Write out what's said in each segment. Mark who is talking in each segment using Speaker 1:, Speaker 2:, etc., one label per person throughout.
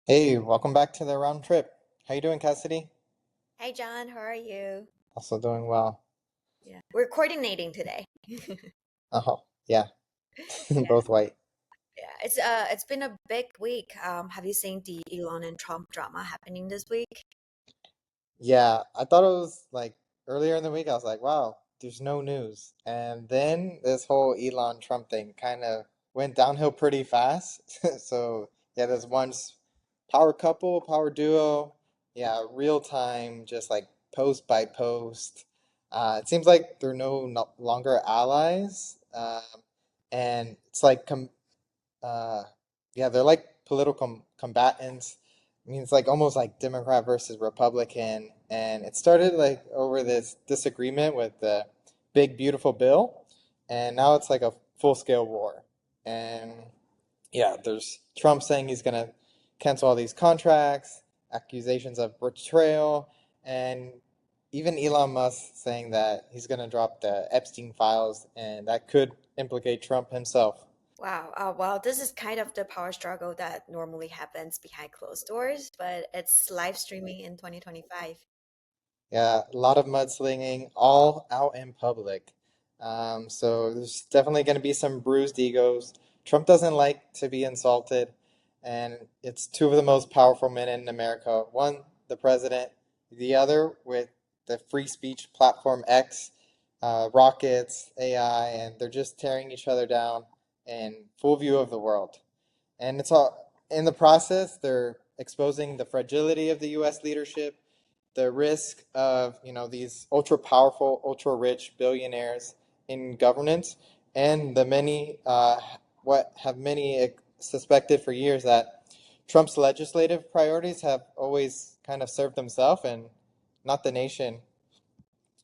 Speaker 1: Hey, welcome back to the round trip. How you doing, Cassidy?
Speaker 2: Hi John, how are you?
Speaker 1: Also doing well.
Speaker 2: Yeah, we're coordinating today.
Speaker 1: Oh, yeah,
Speaker 2: Yeah,
Speaker 1: both white.
Speaker 2: yeah. It's been a big week. Have you seen the Elon and Trump drama happening this week?
Speaker 1: Yeah, I thought it was like earlier in the week, I was like, wow, there's no news. And then this whole Elon Trump thing kind of went downhill pretty fast. So, yeah, there's once power couple, power duo. Yeah, real time, just like post by post. It seems like they're no longer allies. And it's like Uh, yeah, they're like political combatants. I mean, it's like almost like Democrat versus Republican, and it started like over this disagreement with the big beautiful bill, and now it's like a full-scale war. And yeah, there's Trump saying he's gonna cancel all these contracts, accusations of betrayal, and even Elon Musk saying that he's gonna drop the Epstein files, and that could implicate Trump himself.
Speaker 2: Wow. Well, this is kind of the power struggle that normally happens behind closed doors, but it's live streaming in 2025.
Speaker 1: Yeah, a lot of mudslinging, all out in public. So there's definitely going to be some bruised egos. Trump doesn't like to be insulted, and it's two of the most powerful men in America. One, the president, the other with the free speech platform X, rockets, AI, and they're just tearing each other down in full view of the world. And it's all in the process, they're exposing the fragility of the US leadership, the risk of, these ultra powerful, ultra rich billionaires in governance, and the many what have many suspected for years that Trump's legislative priorities have always kind of served himself and not the nation.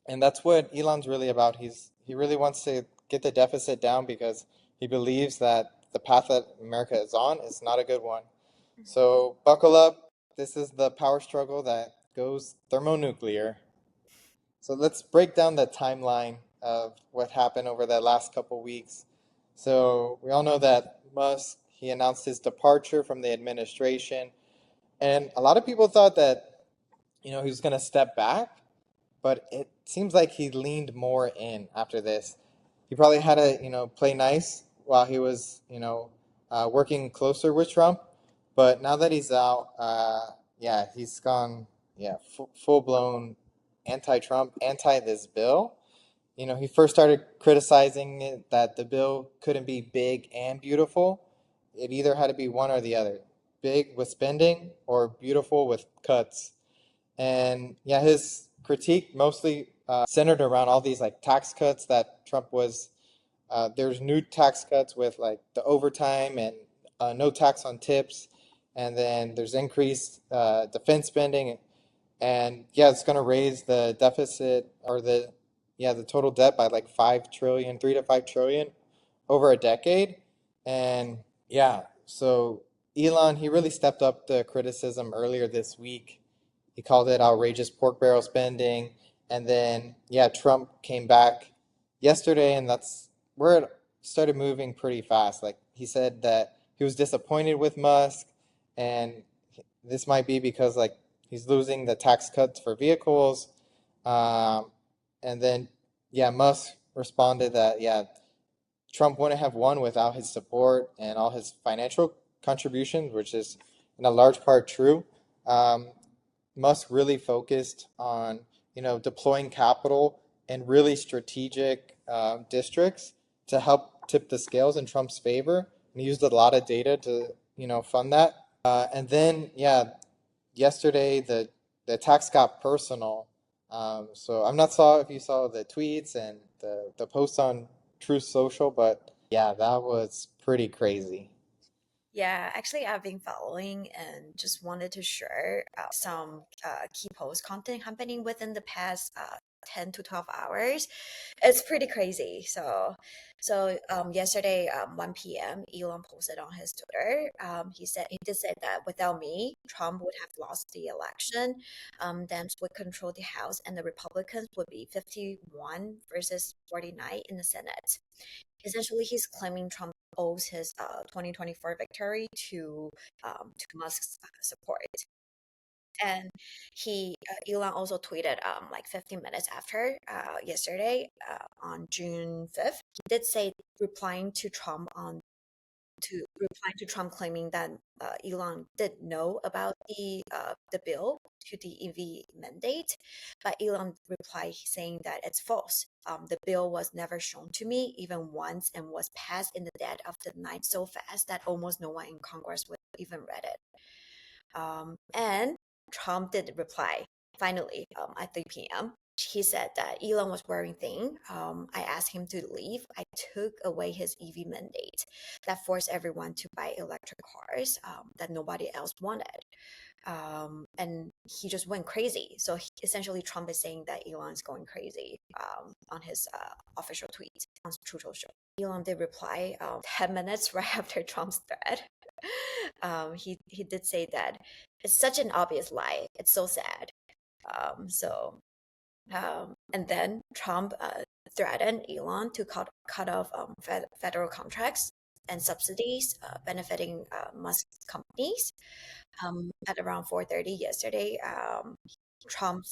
Speaker 1: And that's what Elon's really about. He really wants to get the deficit down because he believes that the path that America is on is not a good one. So buckle up. This is the power struggle that goes thermonuclear. So let's break down the timeline of what happened over the last couple weeks. So we all know that Musk, he announced his departure from the administration, and a lot of people thought that, he was going to step back, but it seems like he leaned more in after this. He probably had to, play nice while he was, working closer with Trump. But now that he's out, yeah, he's gone, yeah, full blown anti-Trump, anti this bill. He first started criticizing it that the bill couldn't be big and beautiful. It either had to be one or the other, big with spending or beautiful with cuts. And yeah, his critique mostly centered around all these like tax cuts that Trump was. There's new tax cuts with like the overtime and no tax on tips, and then there's increased defense spending, and yeah, it's going to raise the deficit or the total debt by like 5 trillion, 3 to 5 trillion over a decade. And yeah, so Elon, he really stepped up the criticism earlier this week. He called it outrageous pork barrel spending. And then, yeah, Trump came back yesterday, and that's where it started moving pretty fast. Like, he said that he was disappointed with Musk, and this might be because, like, he's losing the tax cuts for vehicles. Um, and then, yeah, Musk responded that, yeah, Trump wouldn't have won without his support and all his financial contributions, which is in a large part true. Um, Musk really focused on, deploying capital in really strategic districts to help tip the scales in Trump's favor. And he used a lot of data to, fund that. And then, yeah, yesterday the attacks got personal. So I'm not sure if you saw the tweets and the posts on Truth Social, but yeah, that was pretty crazy.
Speaker 2: Yeah, actually, I've been following and just wanted to share some key post content happening within the past 10 to 12 hours. It's pretty crazy. So yesterday, 1 p.m., Elon posted on his Twitter. He did say that without me, Trump would have lost the election. Dems would control the House, and the Republicans would be 51 versus 49 in the Senate. Essentially, he's claiming Trump owes his 2024 victory to Musk's support. And Elon also tweeted like 15 minutes after yesterday on June 5th. He did say replying to Trump claiming that Elon did know about the bill to the EV mandate, but Elon replied saying that it's false. The bill was never shown to me even once and was passed in the dead of the night so fast that almost no one in Congress would even read it. And Trump did reply finally at 3 p.m. He said that Elon was wearing thin. I asked him to leave. I took away his EV mandate that forced everyone to buy electric cars that nobody else wanted. And he just went crazy. So essentially, Trump is saying that Elon is going crazy on his official tweet on True Social. Elon did reply 10 minutes right after Trump's thread. He did say that it's such an obvious lie. It's so sad. And then Trump threatened Elon to cut off federal contracts and subsidies benefiting Musk's companies. At around 4:30 yesterday, Trump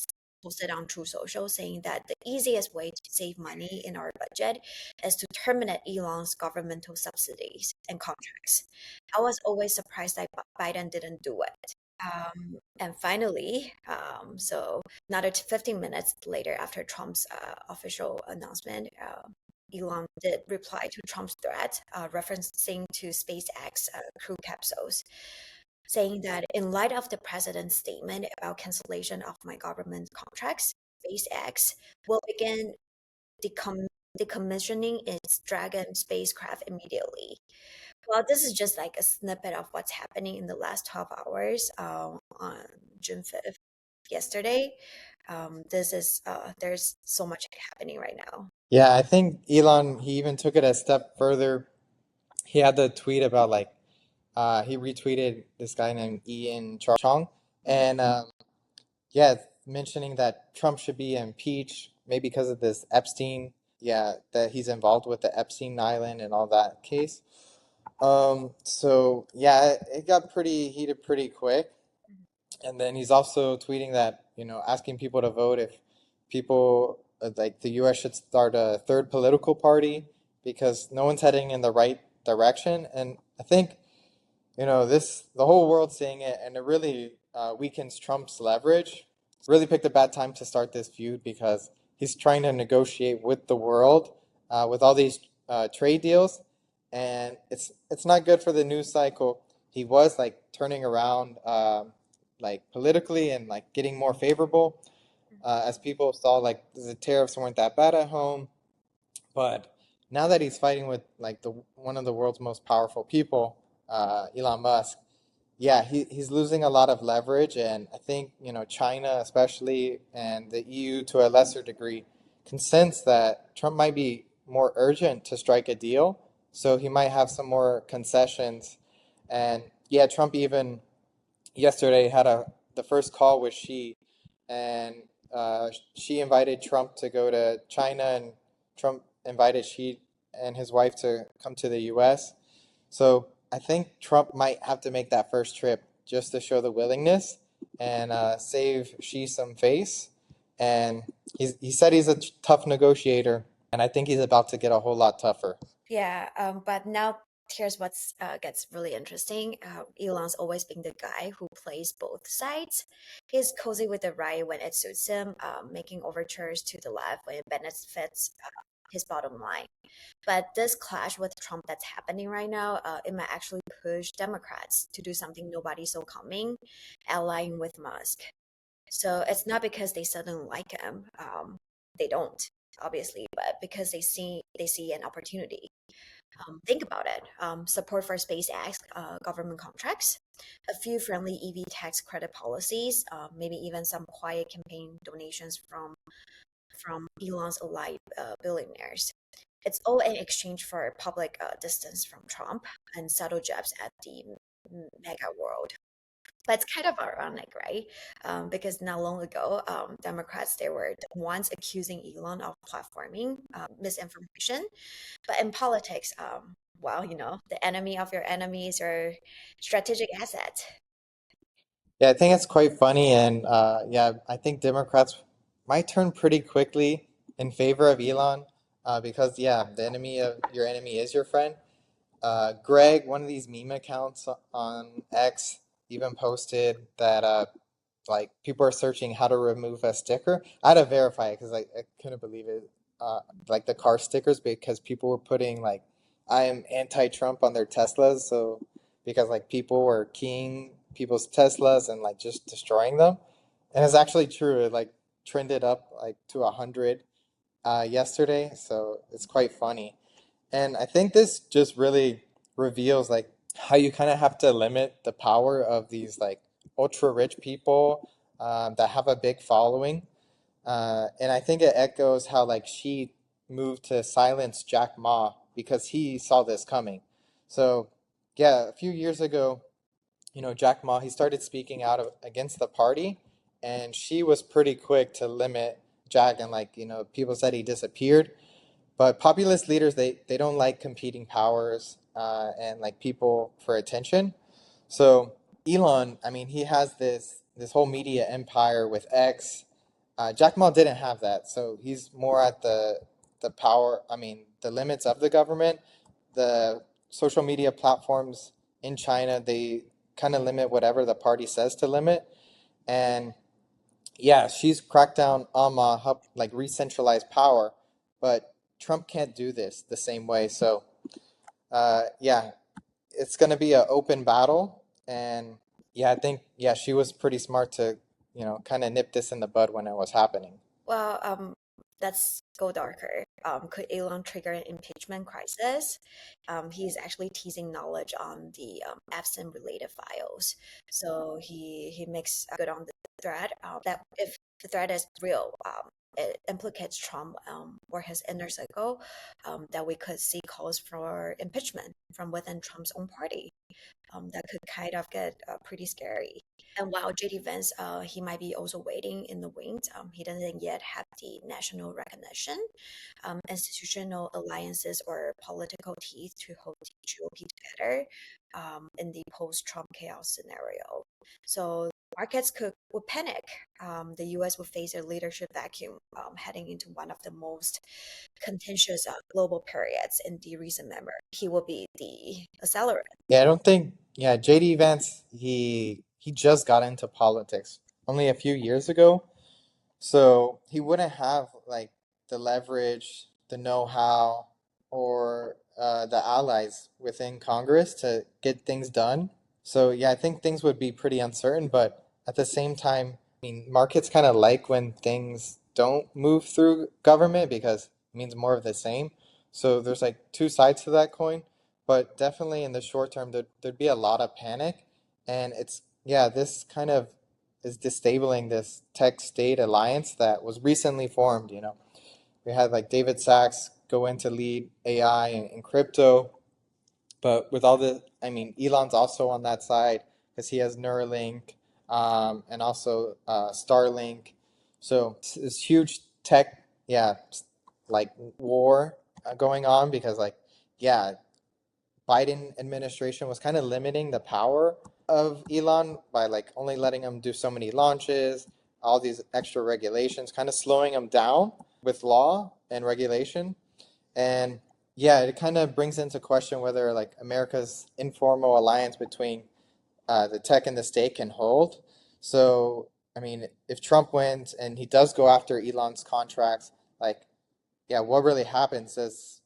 Speaker 2: posted on True Social saying that the easiest way to save money in our budget is to terminate Elon's governmental subsidies and contracts. I was always surprised that Biden didn't do it. And finally, so another 15 minutes later after Trump's official announcement, Elon did reply to Trump's threat, referencing to SpaceX crew capsules, saying that in light of the president's statement about cancellation of my government contracts, SpaceX will begin decom- decommissioning its Dragon spacecraft immediately. Well, this is just like a snippet of what's happening in the last 12 hours on June 5th, yesterday. There's so much happening right now.
Speaker 1: Yeah, I think Elon, he even took it a step further. He had the tweet about like he retweeted this guy named Ian Chong, and yeah, mentioning that Trump should be impeached, maybe because of this Epstein, yeah, that he's involved with the Epstein Island and all that case. So yeah, it got pretty heated pretty quick. And then he's also tweeting that, asking people to vote if people like the US should start a third political party because no one's heading in the right direction. And I think the whole world's saying it, and it really weakens Trump's leverage. Really picked a bad time to start this feud because he's trying to negotiate with the world with all these trade deals, and it's not good for the news cycle. He was like turning around, like politically and like getting more favorable as people saw like the tariffs weren't that bad at home, but now that he's fighting with like the one of the world's most powerful people, Elon Musk, yeah, he's losing a lot of leverage, and I think China especially and the EU to a lesser degree can sense that Trump might be more urgent to strike a deal, so he might have some more concessions, and yeah, Trump even yesterday had the first call with Xi, and Xi invited Trump to go to China, and Trump invited Xi and his wife to come to the U.S. So I think Trump might have to make that first trip just to show the willingness and save Xi some face. And he said he's a tough negotiator, and I think he's about to get a whole lot tougher.
Speaker 2: Yeah, but now here's what's gets really interesting. Elon's always been the guy who plays both sides. He's cozy with the right when it suits him, making overtures to the left when it benefits his bottom line. But this clash with Trump that's happening right now, it might actually push Democrats to do something nobody saw coming, allying with Musk. So it's not because they suddenly like him. They don't, obviously, but because they see an opportunity. Think about it. Support for SpaceX government contracts, a few friendly EV tax credit policies, maybe even some quiet campaign donations from Elon's allied billionaires. It's all in exchange for public distance from Trump and subtle jabs at the mega world. But it's kind of ironic, right? Because not long ago, Democrats they were once accusing Elon of platforming misinformation, but in politics, well, the enemy of your enemy is your strategic asset.
Speaker 1: Yeah, I think it's quite funny, and yeah, I think Democrats might turn pretty quickly in favor of Elon, because yeah, the enemy of your enemy is your friend. Greg, one of these meme accounts on X, even posted that like people are searching how to remove a sticker. I had to verify it because I couldn't believe it. Like the car stickers, because people were putting like I am anti-Trump on their Teslas. So because like people were keying people's Teslas and like just destroying them, and it's actually true. It like trended up like to 100 yesterday, so it's quite funny. And I think this just really reveals like how you kind of have to limit the power of these like ultra rich people that have a big following. And I think it echoes how like she moved to silence Jack Ma because he saw this coming. So yeah, a few years ago, Jack Ma, he started speaking out against the party, and she was pretty quick to limit Jack, and like, people said he disappeared. But populist leaders, they don't like competing powers and like people for attention. So Elon, I mean, he has this whole media empire with X. Jack Ma didn't have that, so he's more at the power. I mean, the limits of the government. The social media platforms in China, they kind of limit whatever the party says to limit. And yeah, she's cracked down on help like re-centralize power, but Trump can't do this the same way. So yeah, it's going to be an open battle, and yeah, I think yeah she was pretty smart to kind of nip this in the bud when it was happening.
Speaker 2: Well, let's go darker. Could Elon trigger an impeachment crisis? He's actually teasing knowledge on the Epstein related files. So he makes good on the threat that if the threat is real, it implicates Trump or his inner circle, that we could see calls for impeachment from within Trump's own party. That could kind of get pretty scary. And while JD Vance, he might be also waiting in the wings. He doesn't yet have the national recognition, institutional alliances, or political teeth to hold the GOP together in the post-Trump chaos scenario. So markets would panic. The U.S. would face a leadership vacuum heading into one of the most contentious global periods in the recent memory. He will be the accelerant.
Speaker 1: Yeah, I don't think yeah JD Vance he just got into politics only a few years ago. So he wouldn't have like the leverage, the know-how, or the allies within Congress to get things done. So yeah, I think things would be pretty uncertain, but at the same time, I mean, markets kind of like when things don't move through government because it means more of the same. So there's like two sides to that coin, but definitely in the short term, there'd be a lot of panic, and it's yeah, this kind of is disabling this tech state alliance that was recently formed. We had like David Sachs go in to lead AI and crypto, but with all the, I mean, Elon's also on that side because he has Neuralink, and also Starlink. So it's this huge tech, yeah, like war going on because like, yeah, Biden administration was kind of limiting the power of Elon by like only letting him do so many launches, all these extra regulations, kind of slowing him down with law and regulation. And yeah, it kind of brings into question whether like America's informal alliance between the tech and the state can hold. So, I mean, if Trump wins and he does go after Elon's contracts, like, yeah, what really happens is,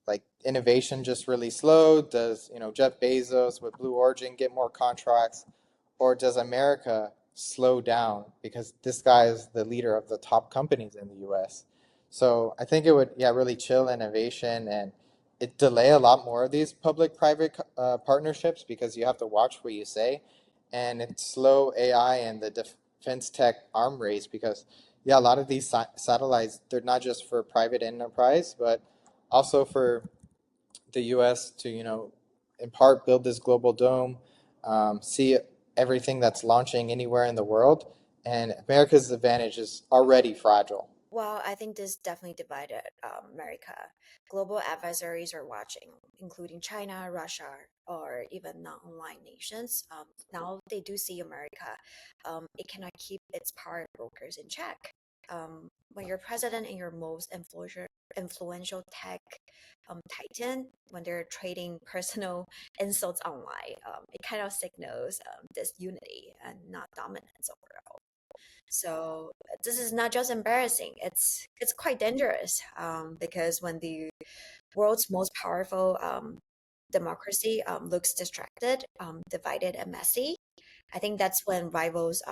Speaker 1: like innovation just really slow? Does, Jeff Bezos with Blue Origin get more contracts? Or does America slow down because this guy is the leader of the top companies in the US? So I think it would, yeah, really chill innovation, and it delay a lot more of these public-private partnerships because you have to watch what you say, and it slow AI and the defense tech arm race because yeah, a lot of these satellites, they're not just for private enterprise, but also for the U.S. to, in part build this global dome, see everything that's launching anywhere in the world. And America's advantage is already fragile.
Speaker 2: Well, I think this definitely divided America. Global adversaries are watching, including China, Russia, or even non-online nations. Now they do see America. It cannot keep its power brokers in check. When your president and your most influential tech titan, when they're trading personal insults online, it kind of signals this unity and not dominance overall. So this is not just embarrassing; it's quite dangerous because when the world's most powerful democracy looks distracted, divided, and messy, I think that's when rivals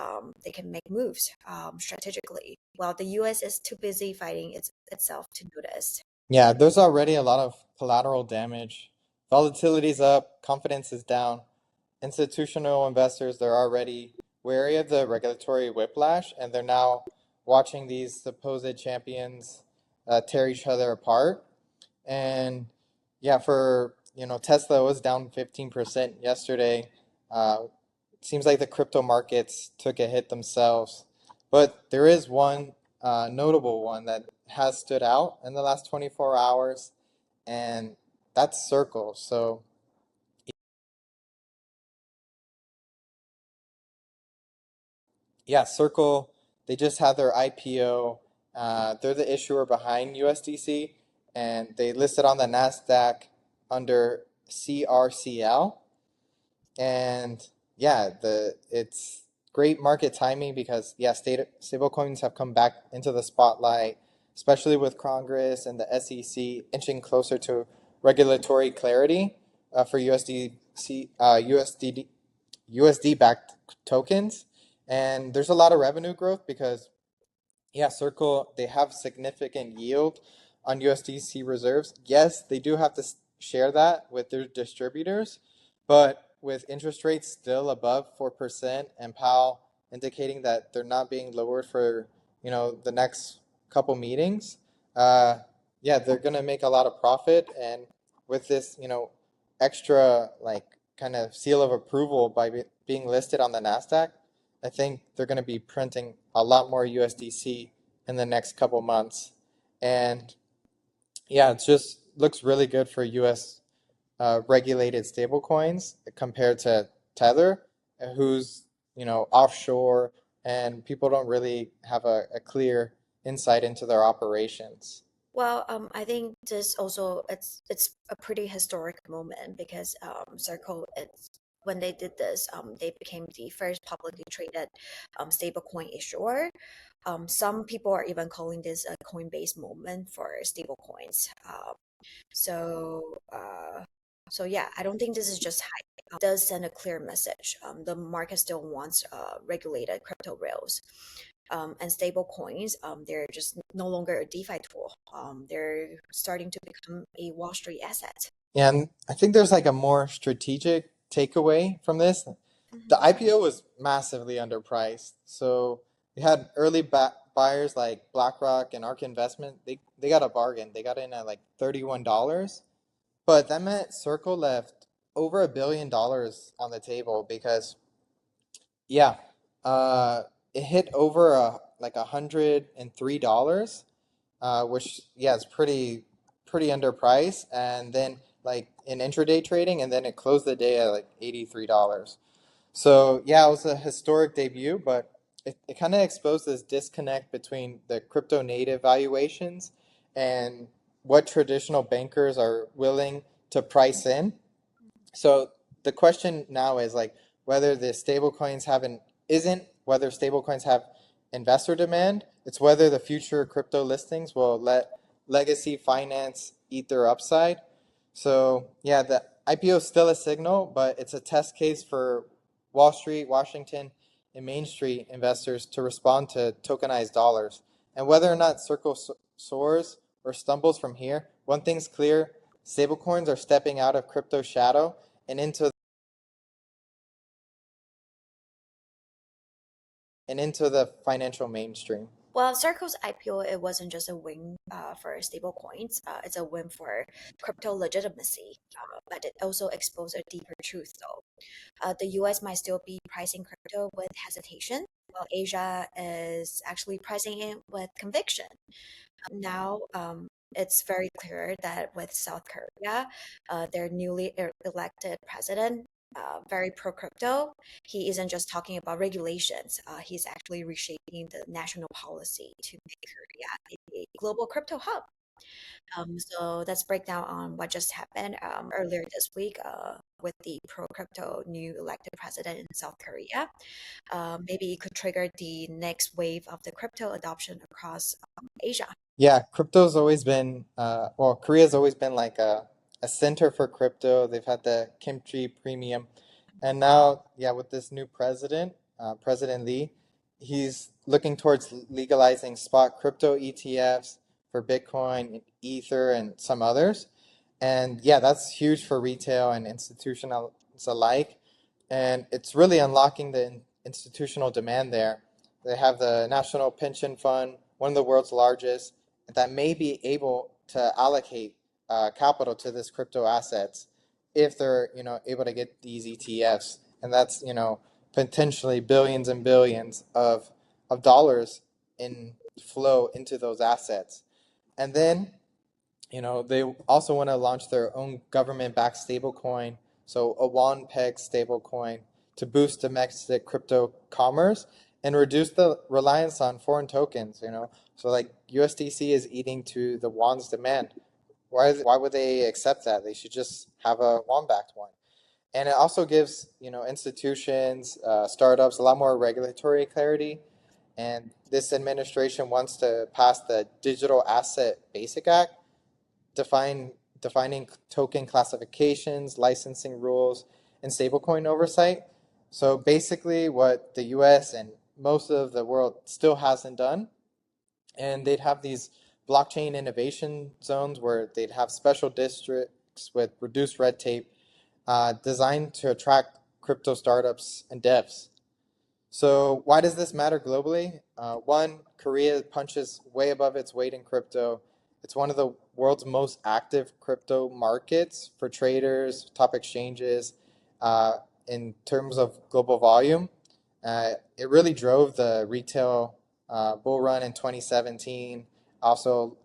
Speaker 2: they can make moves strategically, while the U.S. is too busy fighting itself to do this.
Speaker 1: Yeah, there's already a lot of collateral damage. Volatility's up, confidence is down. Institutional investors, they're already wary of the regulatory whiplash, and they're now watching these supposed champions tear each other apart. And yeah, for Tesla was down 15% yesterday. It seems like the crypto markets took a hit themselves, but there is one notable one that has stood out in the last 24 hours, and that's Circle. So yeah, Circle, they just had their IPO. They're the issuer behind USDC, and they listed on the Nasdaq under CRCL. And yeah, the it's great market timing because yeah, stablecoins have come back into the spotlight, especially with Congress and the SEC inching closer to regulatory clarity for USD backed tokens. And there's a lot of revenue growth because yeah, Circle, they have significant yield on USDC reserves. Yes, they do have to share that with their distributors, but with interest rates still above 4% and Powell indicating that they're not being lowered for, the next couple meetings, uh, yeah, they're going to make a lot of profit. And with this, extra like kind of seal of approval by being listed on the NASDAQ, I think they're going to be printing a lot more USDC in the next couple months. And yeah, it just looks really good for US regulated stablecoins compared to Tether, who's, offshore and people don't really have a clear insight into their operations.
Speaker 2: Well, I think this also it's a pretty historic moment because Circle it's when they did this, they became the first publicly traded stablecoin issuer. Some people are even calling this a Coinbase moment for stablecoins. So, uh, so yeah, I don't think this is just hype. It does send a clear message. The market still wants regulated crypto rails. And stable coins, they're just no longer a DeFi tool. They're starting to become a Wall Street asset.
Speaker 1: And I think there's like a more strategic takeaway from this. The
Speaker 2: Mhm.
Speaker 1: IPO was massively underpriced. So we had early buyers like BlackRock and ARK Investment. They got a bargain. They got in at like $31. But that meant Circle left over $1 billion on the table because yeah, uh, it hit over like $103, which yeah, it's pretty underpriced. And then like in intraday trading, and then it closed the day at like $83. So yeah, it was a historic debut, but it kind of exposed this disconnect between the crypto native valuations and what traditional bankers are willing to price in. So the question now is like whether the stablecoins have an isn't whether stablecoins have investor demand. It's whether the future crypto listings will let legacy finance eat their upside. So yeah, the IPO is still a signal, but it's a test case for Wall Street, Washington, and Main Street investors to respond to tokenized dollars. And whether or not Circle soars or stumbles from here, one thing's clear: stablecoins are stepping out of crypto shadow and into the financial mainstream.
Speaker 2: Well, Circle's IPO, it wasn't just a win for stable coins. It's a win for crypto legitimacy, but it also exposed a deeper truth, though. The US might still be pricing crypto with hesitation, while Asia is actually pricing it with conviction. Now, it's very clear that with South Korea, their newly elected president, very pro crypto, he isn't just talking about regulations. He's actually reshaping the national policy to make Korea a global crypto hub. So let's break down on what just happened earlier this week with the pro crypto new elected president in South Korea. Maybe it could trigger the next wave of the crypto adoption across Asia.
Speaker 1: Yeah, crypto's always been, well, Korea's always been like a center for crypto. They've had the kimchi premium. And now, yeah, with this new president, President Lee, he's looking towards legalizing spot crypto ETFs for Bitcoin, Ether, and some others. And yeah, that's huge for retail and institutionals alike. And it's really unlocking the institutional demand there. They have the National Pension Fund, one of the world's largest, that may be able to allocate capital to this crypto assets if they're able to get these ETFs, and that's potentially billions and billions of dollars in flow into those assets. And then they also want to launch their own government-backed stablecoin, so a won-peg stablecoin to boost domestic crypto commerce and reduce the reliance on foreign tokens. So like USDC is eating to the won's demand. Why would they accept that? They should just have a won-backed one. And it also gives institutions, startups a lot more regulatory clarity. And this administration wants to pass the Digital Asset Basic Act, defining token classifications, licensing rules, and stablecoin oversight. So basically, what the U.S. and most of the world still hasn't done, and they'd have these blockchain innovation zones where they'd have special districts with reduced red tape, designed to attract crypto startups and devs. So why does this matter globally? One, Korea punches way above its weight in crypto. It's one of the world's most active crypto markets for traders, top exchanges, in terms of global volume. It really drove the retail bull run in 2017, also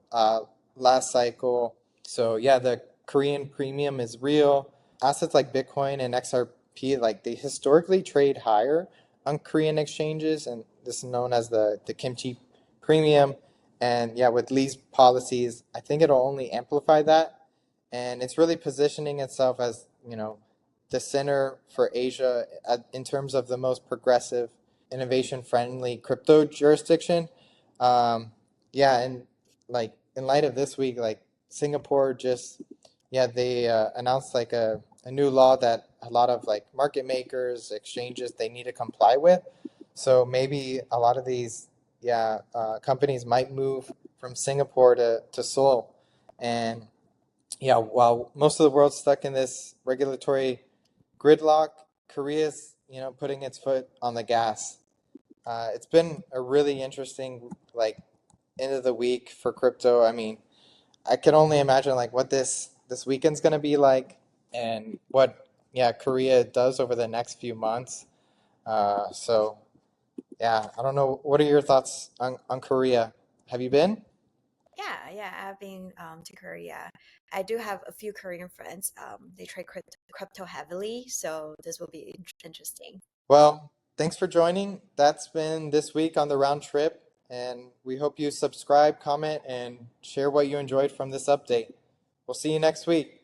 Speaker 1: last cycle. So yeah, the Korean premium is real. Assets like Bitcoin and XRP, like they historically trade higher on Korean exchanges, and this is known as the kimchi premium. And yeah, with Lee's policies, I think it'll only amplify that. And it's really positioning itself as, the center for Asia in terms of the most progressive, innovation friendly crypto jurisdiction. Um, yeah, and like in light of this week, like Singapore just, yeah, they announced like a new law that a lot of like market makers, exchanges, they need to comply with. So maybe a lot of these, yeah, companies might move from Singapore to Seoul. And yeah, while most of the world's stuck in this regulatory gridlock, Korea's, putting its foot on the gas. It's been a really interesting like end of the week for crypto. I mean, I can only imagine like what this weekend's gonna be like, and what yeah Korea does over the next few months. So yeah, I don't know. What are your thoughts on Korea? Have you been?
Speaker 2: Yeah, yeah, I've been to Korea. I do have a few Korean friends. They trade crypto heavily, so this will be interesting.
Speaker 1: Well, thanks for joining. That's been this week on the round trip, and we hope you subscribe, comment, and share what you enjoyed from this update. We'll see you next week.